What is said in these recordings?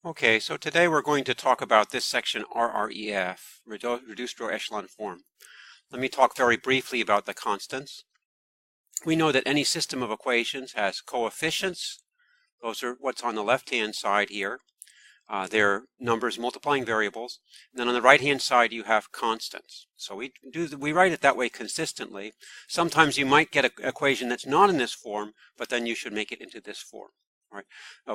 Okay, so today we're going to talk about this section RREF, Reduced Row Echelon Form. Let me talk very briefly about the constants. We know that any system of equations has coefficients. Those are what's on the left-hand side here. They're numbers multiplying variables. And then on the right-hand side you have constants. So we write it that way consistently. Sometimes you might get an equation that's not in this form, but then you should make it into this form. Right.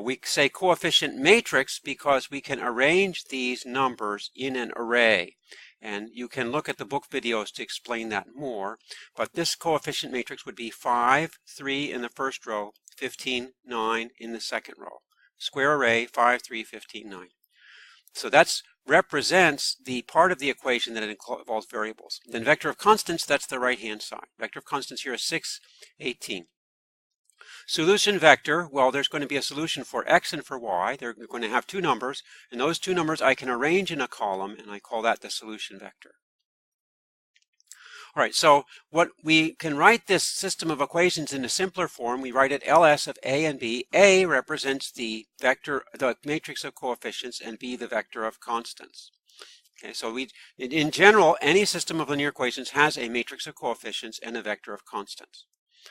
We say coefficient matrix because we can arrange these numbers in an array. And you can look at the book videos to explain that more. But this coefficient matrix would be 5, 3 in the first row, 15, 9 in the second row. Square array, 5, 3, 15, 9. So that represents the part of the equation that involves variables. Then vector of constants, that's the right-hand side. Vector of constants here is 6, 18. Solution vector, well, there's going to be a solution for x and for y. They're going to have two numbers, and those two numbers I can arrange in a column, and I call that the solution vector. All right, so what we can write this system of equations in a simpler form. We write it LS of A and B. A represents the vector, the matrix of coefficients, and B the vector of constants. Okay, so in general, any system of linear equations has a matrix of coefficients and a vector of constants.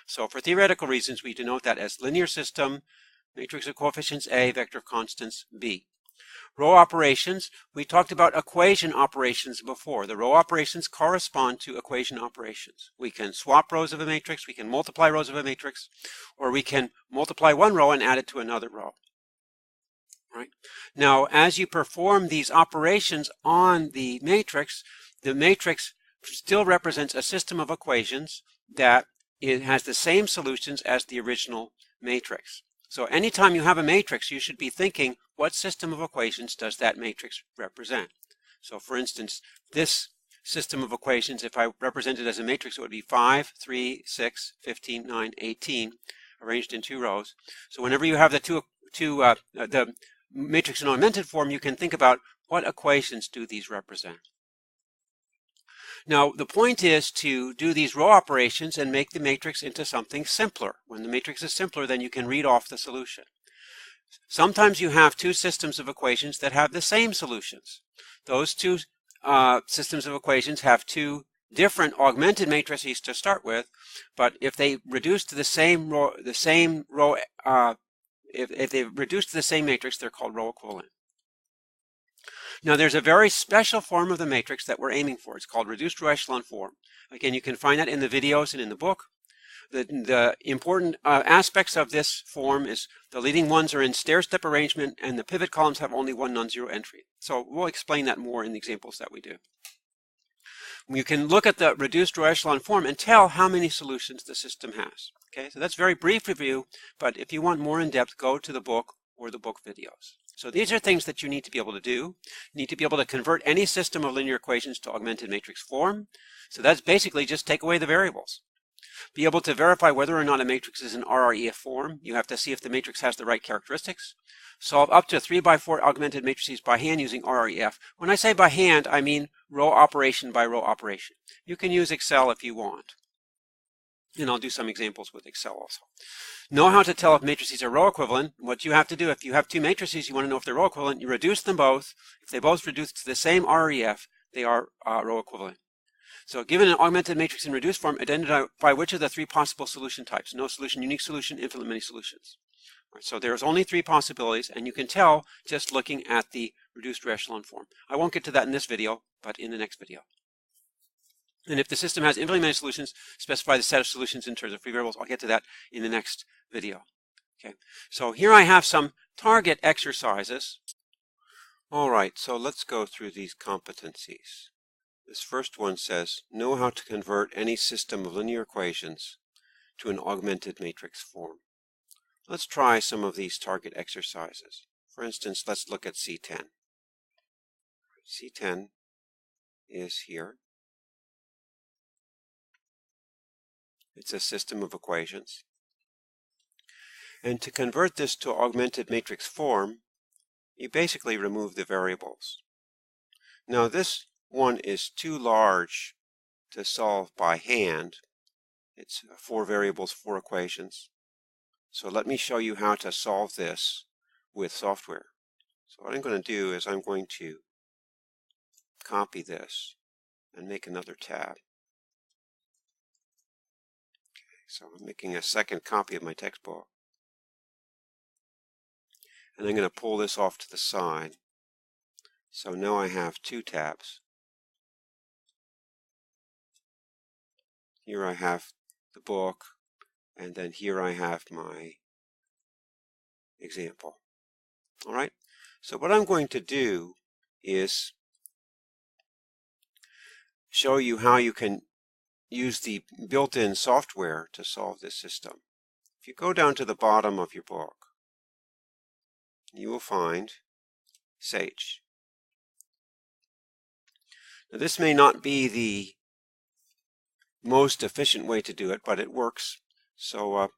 So for theoretical reasons, we denote that as linear system, matrix of coefficients A, vector of constants B. Row operations, we talked about equation operations before. The row operations correspond to equation operations. We can swap rows of a matrix, we can multiply rows of a matrix, or we can multiply one row and add it to another row. Right? Now, as you perform these operations on the matrix still represents a system of equations that it has the same solutions as the original matrix. So anytime you have a matrix, you should be thinking, what system of equations does that matrix represent? So for instance, this system of equations, if I represent it as a matrix, it would be 5, 3, 6, 15, 9, 18, arranged in two rows. So whenever you have the matrix in augmented form, you can think about what equations do these represent. Now, the point is to do these row operations and make the matrix into something simpler. When the matrix is simpler, then you can read off the solution. Sometimes you have two systems of equations that have the same solutions. Those two systems of equations have two different augmented matrices to start with, but if they reduce to the same if they reduce to the same matrix, they're called row equivalent. Now, there's a very special form of the matrix that we're aiming for. It's called reduced row echelon form. Again, you can find that in the videos and in the book. The important aspects of this form is the leading ones are in stair-step arrangement, and the pivot columns have only one non-zero entry. So we'll explain that more in the examples that we do. You can look at the reduced row echelon form and tell how many solutions the system has. Okay, so that's very brief review, but if you want more in depth, go to the book or the book videos. So these are things that you need to be able to do. You need to be able to convert any system of linear equations to augmented matrix form. So that's basically just take away the variables. Be able to verify whether or not a matrix is in RREF form. You have to see if the matrix has the right characteristics. Solve up to 3x4 augmented matrices by hand using RREF. When I say by hand, I mean row operation by row operation. You can use Excel if you want. And I'll do some examples with Excel also. Know how to tell if matrices are row equivalent. What you have to do, if you have two matrices, you want to know if they're row equivalent, you reduce them both. If they both reduce to the same RREF, they are row equivalent. So given an augmented matrix in reduced form, identify which of the three possible solution types. No solution, unique solution, infinite many solutions. Right, so there's only three possibilities, and you can tell just looking at the reduced row echelon form. I won't get to that in this video, but in the next video. And if the system has infinitely many solutions, specify the set of solutions in terms of free variables. I'll get to that in the next video. Okay, so here I have some target exercises. All right, so let's go through these competencies. This first one says, know how to convert any system of linear equations to an augmented matrix form. Let's try some of these target exercises. For instance, let's look at C10. C10 is here. It's a system of equations. And to convert this to augmented matrix form, you basically remove the variables. Now this one is too large to solve by hand. It's 4 variables, 4 equations. So let me show you how to solve this with software. So what I'm going to do is I'm going to copy this and make another tab. So I'm making a second copy of my textbook. And I'm going to pull this off to the side. So now I have two tabs. Here I have the book, and then here I have my example. All right. So what I'm going to do is show you how you can use the built-in software to solve this system. If you go down to the bottom of your book, you will find Sage. Now, this may not be the most efficient way to do it, but it works. So,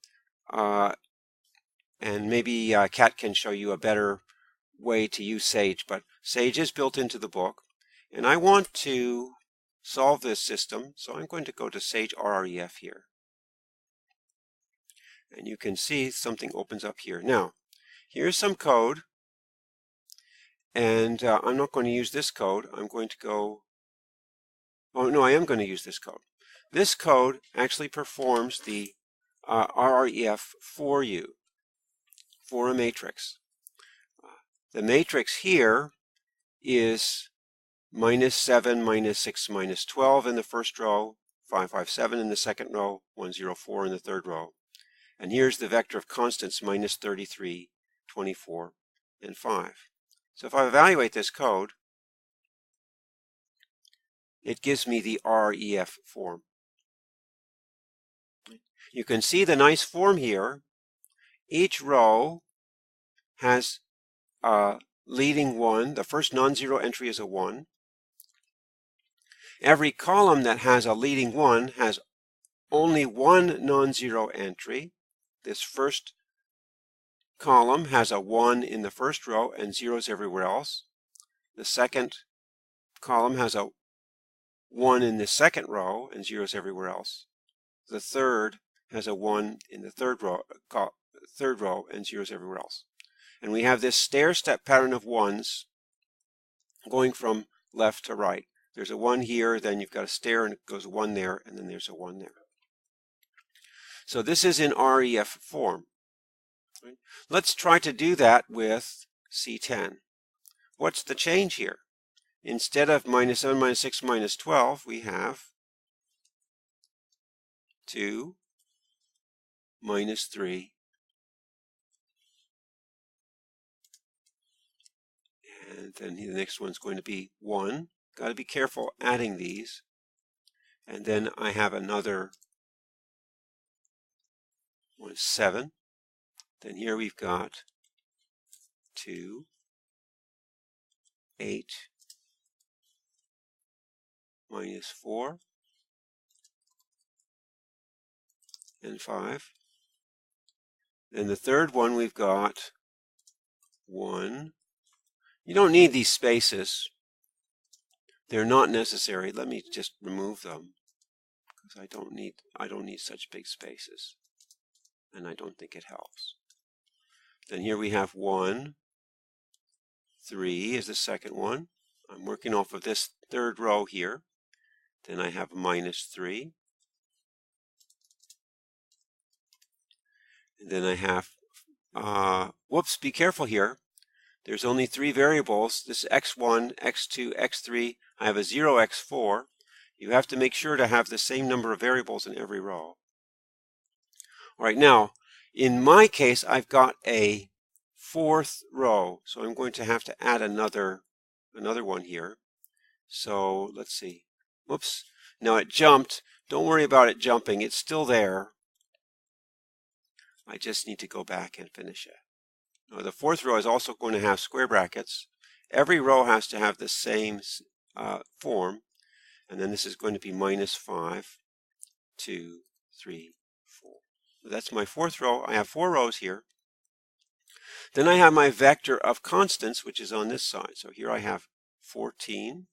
and maybe Kat can show you a better way to use Sage, but Sage is built into the book. And I want to solve this system, so I'm going to go to Sage RREF here. And you can see something opens up here. Now, here's some code, and I'm not going to use this code. I'm going to go, oh no, I am going to use this code. This code actually performs the RREF for you, for a matrix. The matrix here is -7, -6, -12 in the first row, 5, 5, 7 in the second row, 1, 0, 4 in the third row. And here's the vector of constants, -33, 24, and 5. So if I evaluate this code, it gives me the RREF form. You can see the nice form here. Each row has a leading 1. The first non-zero entry is a 1. Every column that has a leading 1 has only one non-zero entry. This first column has a 1 in the first row and zeros everywhere else. The second column has a 1 in the second row and zeros everywhere else. The third has a 1 in the third row and zeros everywhere else. And we have this stair-step pattern of 1s going from left to right. There's a 1 here, then you've got a stair and it goes 1 there, and then there's a 1 there. So this is in RREF form. Let's try to do that with C10. What's the change here? Instead of -7, -6, -12, we have 2, -3, and then the next one's going to be 1. Got to be careful adding these. And then I have another 7. Then here we've got 2, 8, -4, and 5. Then the third one we've got 1. You don't need these spaces. They're not necessary. Let me just remove them because I don't need such big spaces, and I don't think it helps. Then here we have 1, 3 is the second one. I'm working off of this third row here. Then I have -3. And then I have, whoops, be careful here. There's only 3 variables. This is x1, x2, x3. I have a 0, x4. You have to make sure to have the same number of variables in every row. All right, now, in my case, I've got a 4th row, so I'm going to have to add another one here. So let's see. Whoops. Now it jumped. Don't worry about it jumping. It's still there. I just need to go back and finish it. Now, the 4th row is also going to have square brackets. Every row has to have the same form. And then this is going to be -5, 2, 3, 4. So that's my 4th row. I have 4 rows here. Then I have my vector of constants, which is on this side. So here I have 14.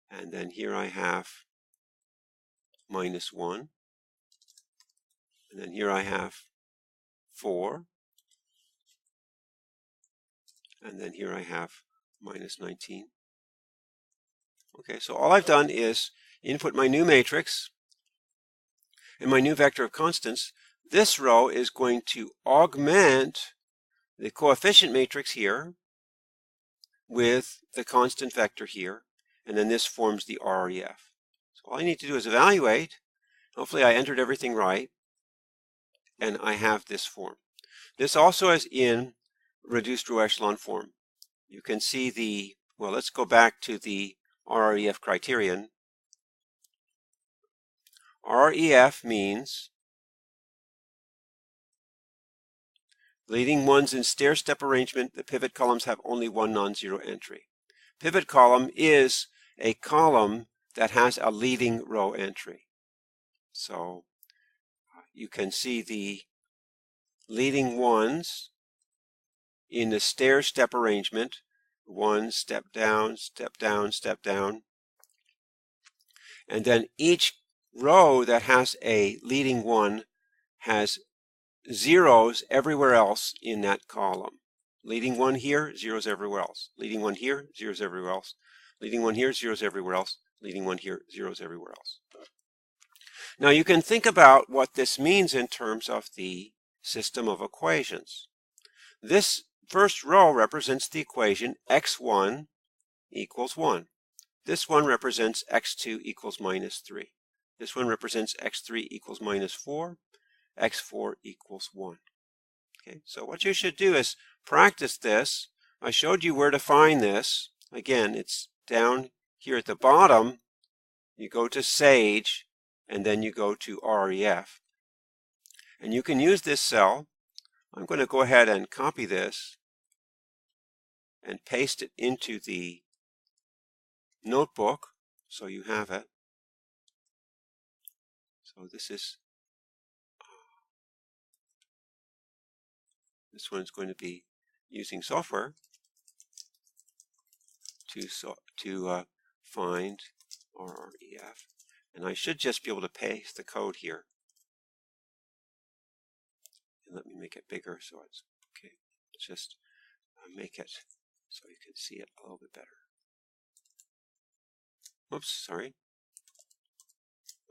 And then here I have -1. And then here I have 4. And then here I have minus 19. Okay, so all I've done is input my new matrix and my new vector of constants. This row is going to augment the coefficient matrix here with the constant vector here, and then this forms the RREF. So all I need to do is evaluate. Hopefully I entered everything right, and I have this form. This also is in reduced row echelon form. You can see the, well, let's go back to the RREF criterion. RREF means leading ones in stair-step arrangement, the pivot columns have only one non-zero entry. Pivot column is a column that has a leading row entry. So you can see the leading ones in the stair-step arrangement. One, step down, step down, step down. And then each row that has a leading one has zeros everywhere else in that column. Leading one here, zeros everywhere else. Leading one here, zeros everywhere else. Leading one here, zeros everywhere else. Leading one here, zeros everywhere else. Now you can think about what this means in terms of the system of equations. This first row represents the equation x1 equals 1. This one represents x2 equals minus 3. This one represents x3 equals minus 4. x4 equals 1. Okay, so what you should do is practice this. I showed you where to find this. Again, it's down here at the bottom. You go to Sage, and then you go to RREF. And you can use this cell. I'm going to go ahead and copy this and paste it into the notebook so you have it. So this one's going to be using software to find RREF, and I should just be able to paste the code here. And let me make it bigger so it's okay. Just make it so you can see it a little bit better. Oops, sorry.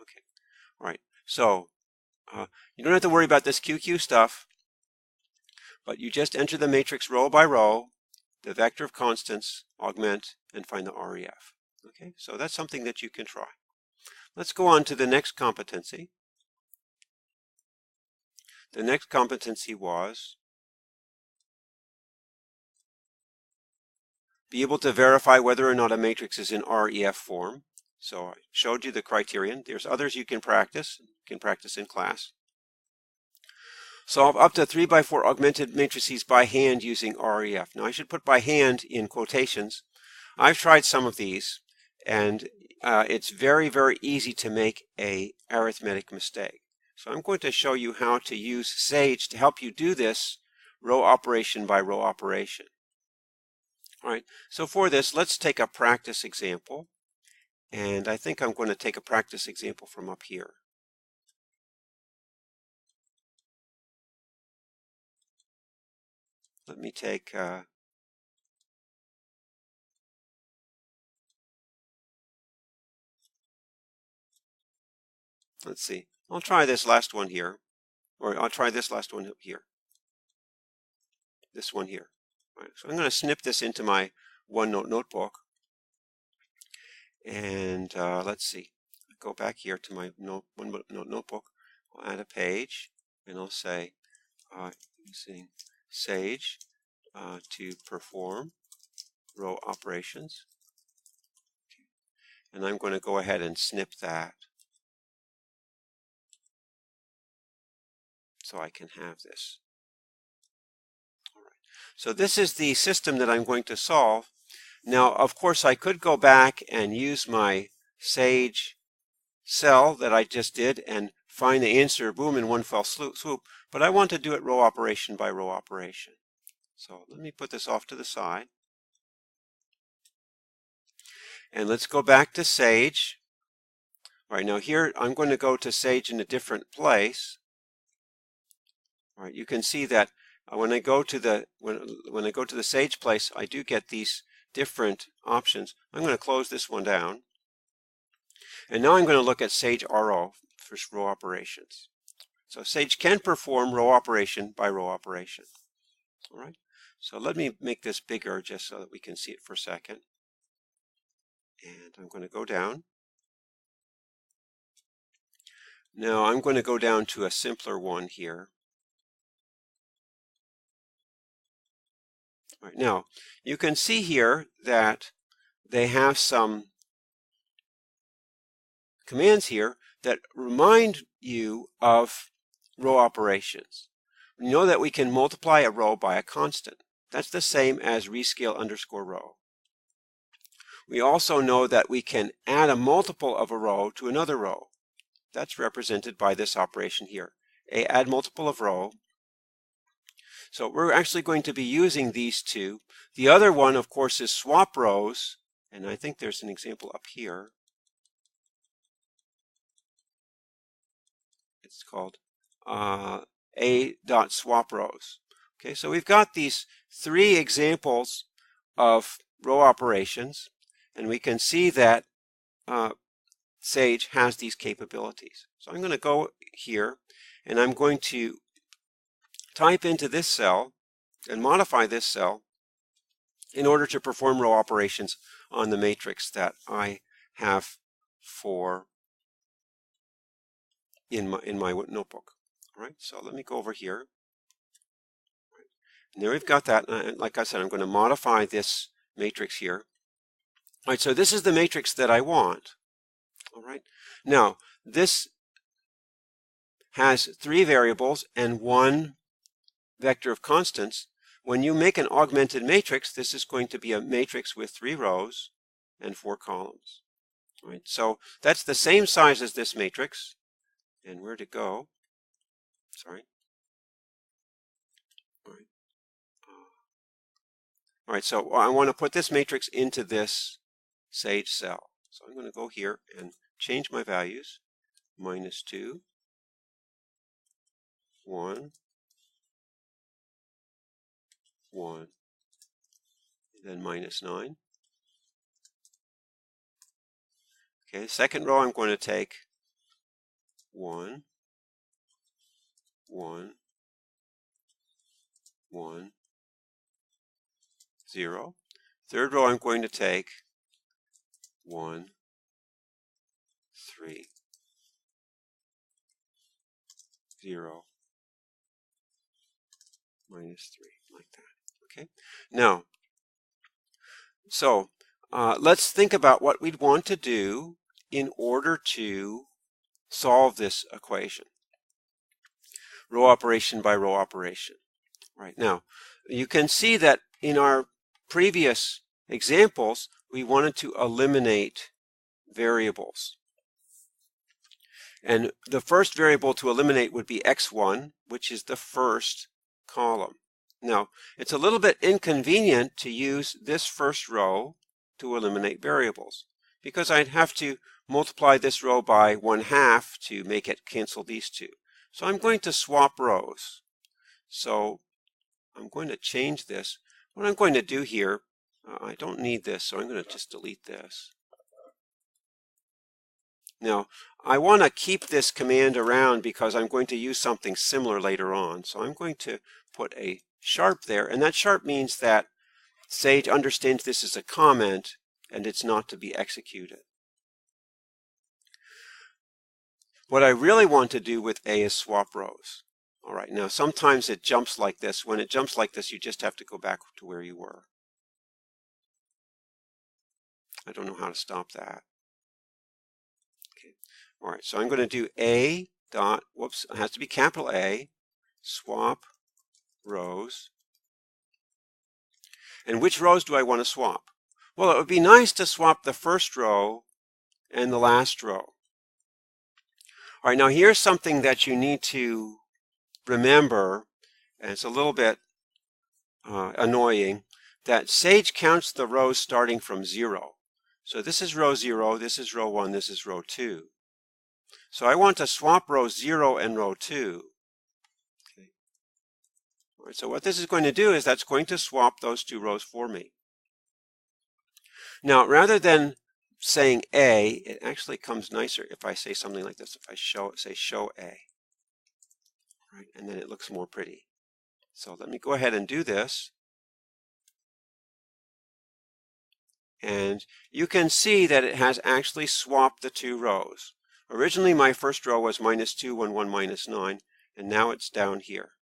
Okay, all right. So you don't have to worry about this QQ stuff, but you just enter the matrix row by row, the vector of constants, augment, and find the RREF. Okay, so that's something that you can try. Let's go on to the next competency. The next competency was be able to verify whether or not a matrix is in RREF form. So I showed you the criterion. There's others you can practice. You can practice in class. Solve up to 3x4 augmented matrices by hand using RREF. Now I should put by hand in quotations. I've tried some of these, and it's very, very easy to make an arithmetic mistake. So I'm going to show you how to use Sage to help you do this row operation by row operation. All right, so for this, let's take a practice example. And I think I'm going to take a practice example from up here. Let me take let's see. I'll try this last one here, or I'll try this last one here. This one here. All right, so I'm going to snip this into my OneNote notebook. And let's see. Go back here to my OneNote notebook. I'll add a page, and I'll say using Sage to perform row operations. And I'm going to go ahead and snip that so I can have this. All right. So this is the system that I'm going to solve. Now, of course, I could go back and use my Sage cell that I just did and find the answer, boom, in one fell swoop, but I want to do it row operation by row operation. So let me put this off to the side. And let's go back to Sage. All right, now here I'm going to go to Sage in a different place. All right, you can see that when I go to the when I go to the Sage place, I do get these different options. I'm going to close this one down, and now I'm going to look at Sage RO for row operations. So Sage can perform row operation by row operation. All right. So let me make this bigger just so that we can see it for a second. And I'm going to go down. Now I'm going to go down to a simpler one here. All right, now you can see here that they have some commands here that remind you of row operations. We know that we can multiply a row by a constant. That's the same as rescale _ row. We also know that we can add a multiple of a row to another row. That's represented by this operation here, a add multiple of row. So we're actually going to be using these two. The other one, of course, is swap rows, and I think there's an example up here. It's called a.swap rows. Okay, so we've got these three examples of row operations, and we can see that Sage has these capabilities. So I'm going to go here, and I'm going to type into this cell and modify this cell in order to perform row operations on the matrix that I have for in my notebook. All right, so let me go over here. And there we've got that. And like I said, I'm going to modify this matrix here. All right, so this is the matrix that I want. All right, now this has 3 variables and 1 vector of constants. When you make an augmented matrix, this is going to be a matrix with 3 rows and 4 columns. All right, so that's the same size as this matrix. And where to go? Sorry. All right. All right, so I want to put this matrix into this Sage cell. So I'm going to go here and change my values. -2, 1, 1, then -9. Okay, the second row I'm going to take 1, 1, 1, 0. Third row I'm going to take 1, 3, 0, -3, like that. Okay. Now, so let's think about what we'd want to do in order to solve this equation. Row operation by row operation. Right now, you can see that in our previous examples, we wanted to eliminate variables. And the first variable to eliminate would be x1, which is the first column. Now, it's a little bit inconvenient to use this first row to eliminate variables, because I'd have to multiply this row by 1/2 to make it cancel these two. So I'm going to swap rows. So I'm going to change this. What I'm going to do here, I don't need this, so I'm going to just delete this. Now, I want to keep this command around because I'm going to use something similar later on. So I'm going to put a sharp there, and that sharp means that Sage understands this is a comment and it's not to be executed. What I really want to do with A is swap rows. All right, now sometimes it jumps like this. When it jumps like this, you just have to go back to where you were. I don't know how to stop that. Okay. All right, so I'm going to do A dot, whoops, it has to be capital A, swap rows. And which rows do I want to swap? Well, it would be nice to swap the first row and the last row. All right, now here's something that you need to remember, and it's a little bit annoying, that Sage counts the rows starting from 0. So this is row 0, this is row 1, this is row 2. So I want to swap row 0 and row 2. Okay. All right, so what this is going to do is that's going to swap those two rows for me. Now, rather than saying A, it actually comes nicer if I say something like this. If I say show A, right, and then it looks more pretty. So let me go ahead and do this. And you can see that it has actually swapped the two rows. Originally, my first row was -2, 1, 1, -9, and now it's down here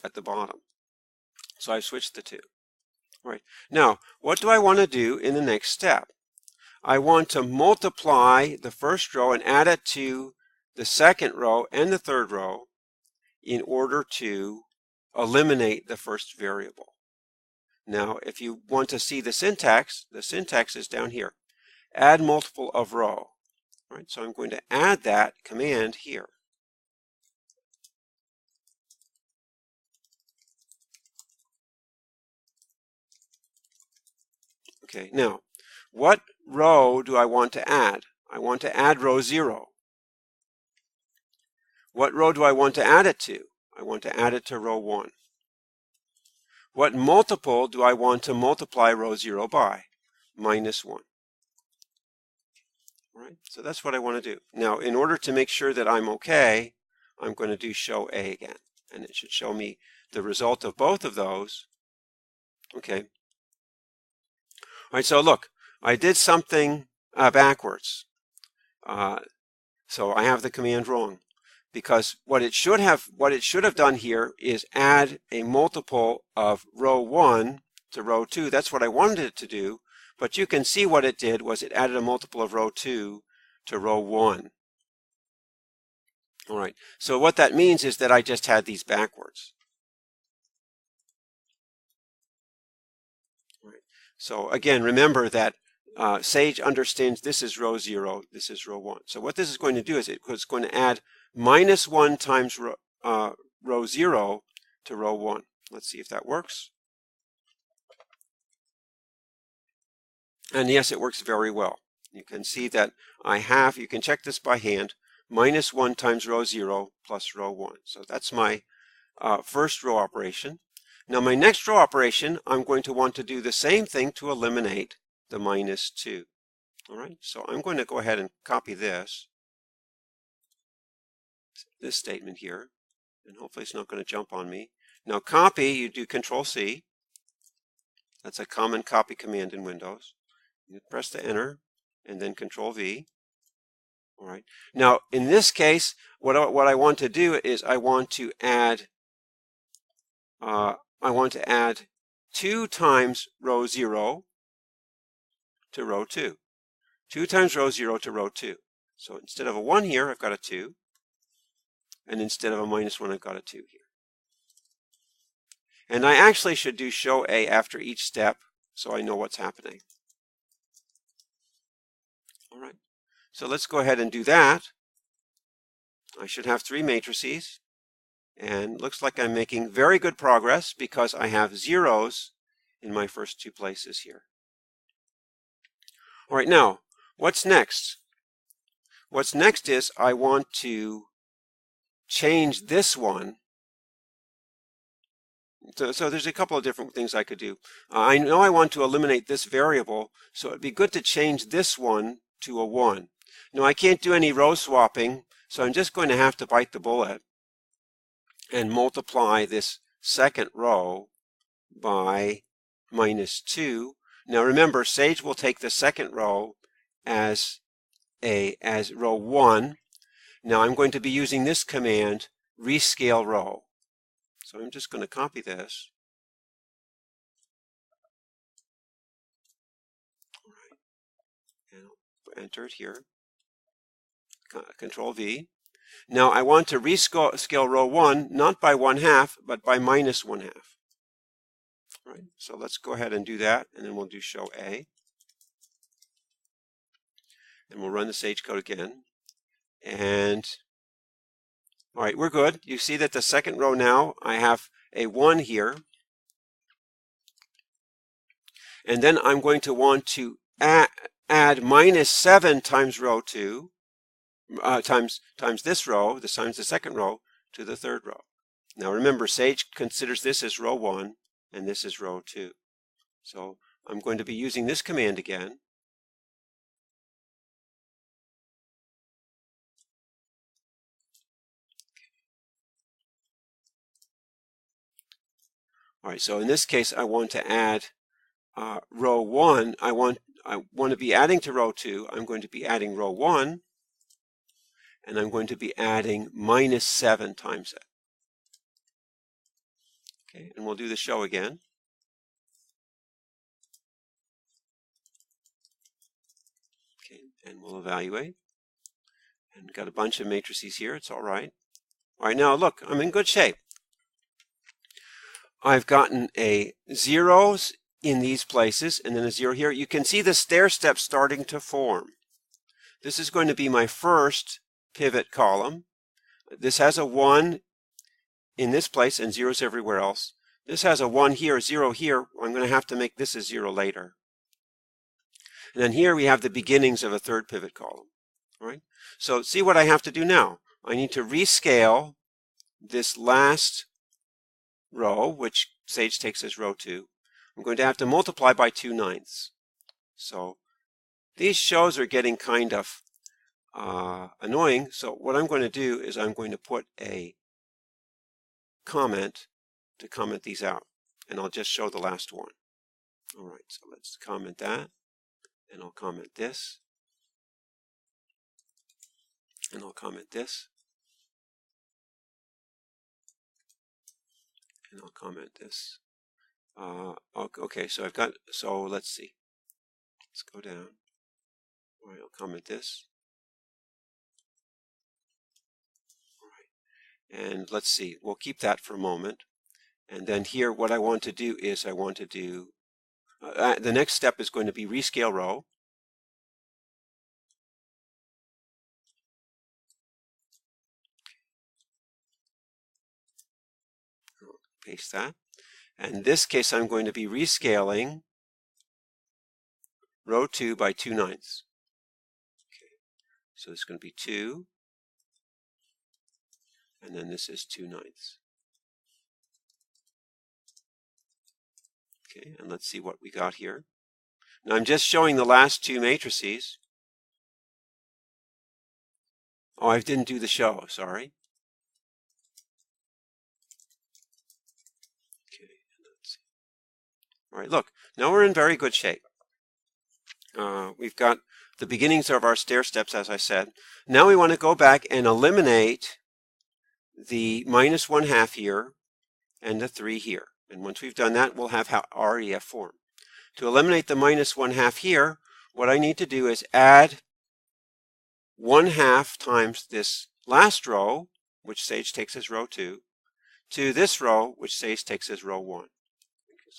at the bottom. So I've switched the two. All right. Now, what do I want to do in the next step? I want to multiply the first row and add it to the second row and the third row in order to eliminate the first variable. Now, if you want to see the syntax is down here. Add multiple of row. All right, so I'm going to add that command here. Okay, now, what row do I want to add? I want to add row 0. What row do I want to add it to? I want to add it to row 1. What multiple do I want to multiply row 0 by? -1. All right, so that's what I want to do. Now, in order to make sure that I'm okay, I'm going to do show A again, and it should show me the result of both of those. Okay. All right, so look, I did something backwards. So I have the command wrong, because what it should have done here is add a multiple of row 1 to row 2. That's what I wanted it to do, but you can see what it did was it added a multiple of row 2 to row 1. All right, so what that means is that I just had these backwards. All right. So again, remember that Sage understands this is row 0, this is row 1. So what this is going to do is it's going to add -1 times row 0 to row 1. Let's see if that works. And yes, it works very well. You can see that you can check this by hand, -1 times row 0 plus row 1. So that's my first row operation. Now my next row operation, I'm going to want to do the same thing to eliminate the -2. All right, so I'm going to go ahead and copy this statement here, and hopefully it's not going to jump on me. Now copy, you do Control-C. That's a common copy command in Windows. You press the Enter, and then Control-V. All right. Now in this case, what I want to do is I want to add 2 times row 0 to row 2. 2 times row 0 to row 2. So instead of a 1 here, I've got a 2. And instead of a -1, I've got a 2 here. And I actually should do show A after each step so I know what's happening. All right. So let's go ahead and do that. I should have 3 matrices. And looks like I'm making very good progress because I have zeros in my first 2 places here. All right, now, what's next? What's next is I want to change this one. So there's a couple of different things I could do. I know I want to eliminate this variable, so it'd be good to change this one to a 1. Now, I can't do any row swapping, so I'm just going to have to bite the bullet and multiply this second row by -2. Now remember, Sage will take the second row as row 1. Now I'm going to be using this command, rescale row. So I'm just going to copy this. All right. And I'll enter it here. Control-V. Now I want to rescale row 1, not by 1/2, but by -1/2. Right, so let's go ahead and do that, and then we'll do show A. And we'll run the Sage code again. And all right, we're good. You see that the second row now, I have a 1 here. And then I'm going to want to add -7 times row 2, times this row, times the second row, to the third row. Now remember, Sage considers this as row 1 and this is row 2. So I'm going to be using this command again. All right, so in this case, I want to add row 1. I want to be adding to row 2. I'm going to be adding row 1, and I'm going to be adding -7 times it. Okay, and we'll do the show again. Okay, and we'll evaluate. And got a bunch of matrices here. It's all right. All right, now look, I'm in good shape. I've gotten a zeros in these places and then a 0 here. You can see the stair steps starting to form. This is going to be my first pivot column. This has a 1 in this place and zeros everywhere else. This has a 1 here, a 0 here. I'm going to have to make this a 0 later. And then here we have the beginnings of a third pivot column. All right. So see what I have to do now. I need to rescale this last row, which Sage takes as row 2. I'm going to have to multiply by 2/9. So these shows are getting kind of annoying. So what I'm going to do is I'm going to put a comment to comment these out. And I'll just show the last one. All right, so let's comment that. And I'll comment this. And I'll comment this. And I'll comment this. Okay, so I've got, so let's see. Let's go down. All right, I'll comment this. All right, and let's see. We'll keep that for a moment. And then here, what I want to do is I want to do, the next step is going to be rescale row. I'll paste that. And in this case, I'm going to be rescaling row 2 by 2/9. Okay, so it's going to be 2, and then this is 2/9. Okay, and let's see what we got here. Now I'm just showing the last 2 matrices. Oh, I didn't do the show, sorry. Okay, let's see. All right, look, now we're in very good shape. We've got the beginnings of our stair steps, as I said. Now we want to go back and eliminate the -1/2 here and the 3 here. And once we've done that, we'll have RREF form. To eliminate the -1/2 here, what I need to do is add 1/2 times this last row, which Sage takes as row 2, to this row, which Sage takes as row 1.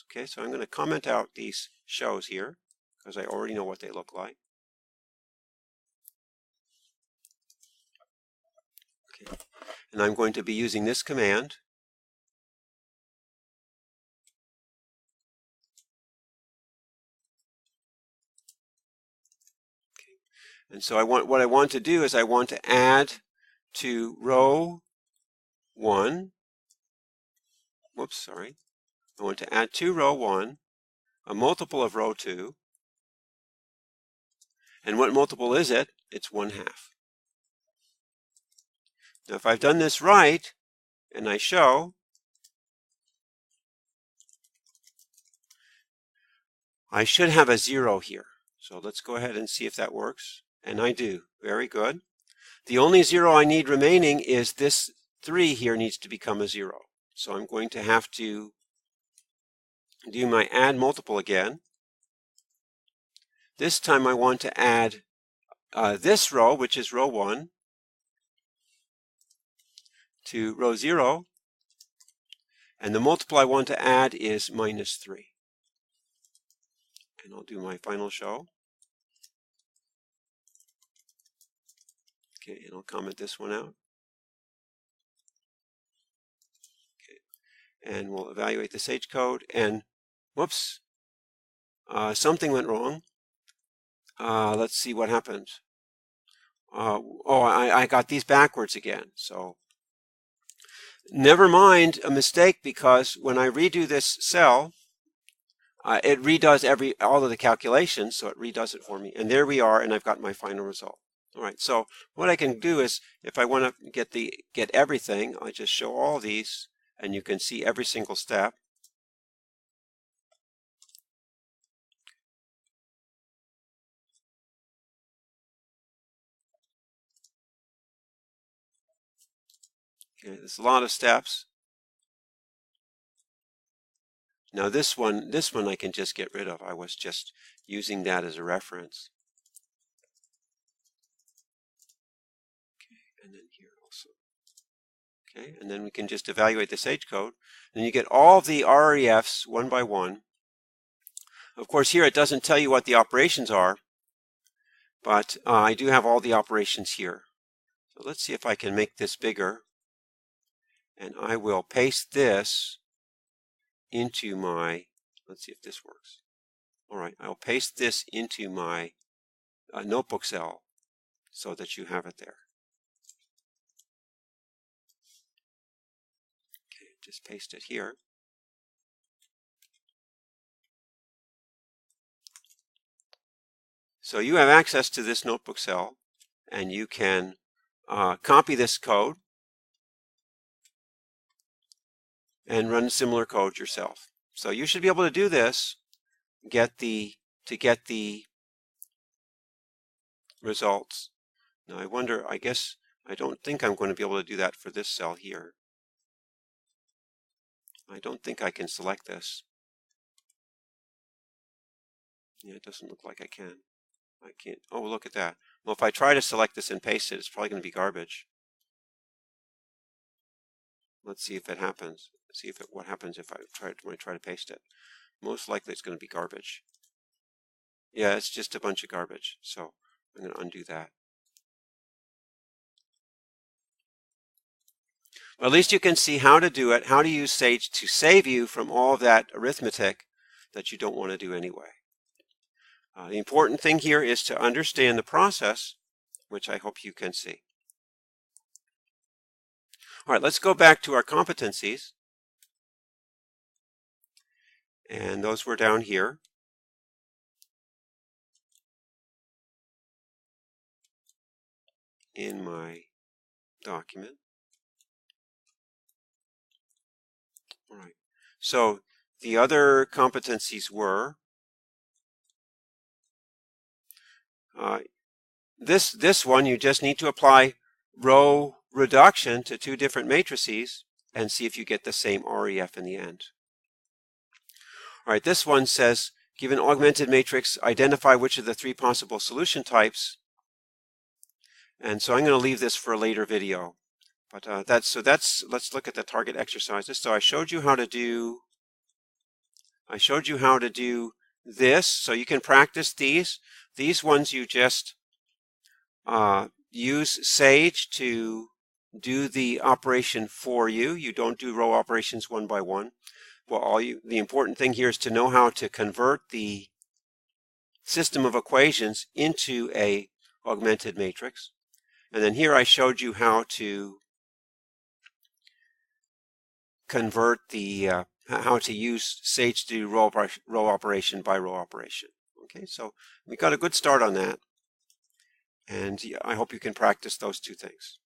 Okay, so I'm going to comment out these shows here, because I already know what they look like. Okay, and I'm going to be using this command. Okay, and so what I want to do is I want to add to row 1. Whoops, sorry. I want to add to row 1 a multiple of row 2. And what multiple is it? It's 1/2. Now if I've done this right, and I show, I should have a 0 here. So let's go ahead and see if that works. And I do. Very good. The only 0 I need remaining is this 3 here needs to become a 0. So I'm going to have to do my add multiple again. This time I want to add this row, which is row 1, to row 0. And the multiple I want to add is -3. And I'll do my final show. Okay, and I'll comment this one out. Okay, and we'll evaluate the Sage code. And whoops, something went wrong. Let's see what happened. I got these backwards again. So Never mind a mistake, because when I redo this cell, it redoes all of the calculations, so it redoes it for me. And there we are, and I've got my final result. All right, so what I can do is, if I want to get everything, I just show all these, and you can see every single step. Okay, there's a lot of steps. Now this one I can just get rid of. I was just using that as a reference. Okay, and then here also. Okay, and then we can just evaluate the SAGE code. Then you get all the RREFs one by one. Of course, here it doesn't tell you what the operations are, but I do have all the operations here. So let's see if I can make this bigger. And I will paste this into my, let's see if this works. All right, I'll paste this into my notebook cell so that you have it there. Okay, just paste it here. So you have access to this notebook cell, and you can copy this code and run similar code yourself. So you should be able to do this, to get the results. Now I wonder, I guess I don't think I'm going to be able to do that for this cell here. I don't think I can select this. Yeah, it doesn't look like I can. I can't. Oh, look at that. Well, if I try to select this and paste it, it's probably going to be garbage. Let's see if it happens. See if what happens if when I try to paste it. Most likely it's going to be garbage. Yeah, it's just a bunch of garbage. So I'm going to undo that. Well, at least you can see how to do it, how to use SAGE to save you from all of that arithmetic that you don't want to do anyway. The important thing here is to understand the process, which I hope you can see. All right, let's go back to our competencies. And those were down here. In my document. All right. So the other competencies were this one, you just need to apply row reduction to two different matrices and see if you get the same REF in the end. All right, this one says, given augmented matrix, identify which of the three possible solution types. And so I'm going to leave this for a later video. But let's look at the target exercises. So I showed you how to do this, so you can practice these. These ones you just use SAGE to do the operation for you. You don't do row operations one by one. Well, the important thing here is to know how to convert the system of equations into a augmented matrix. And then here I showed you how to convert the how to use SAGE to do row operation by row operation. Okay, so we got a good start on that, and I hope you can practice those two things.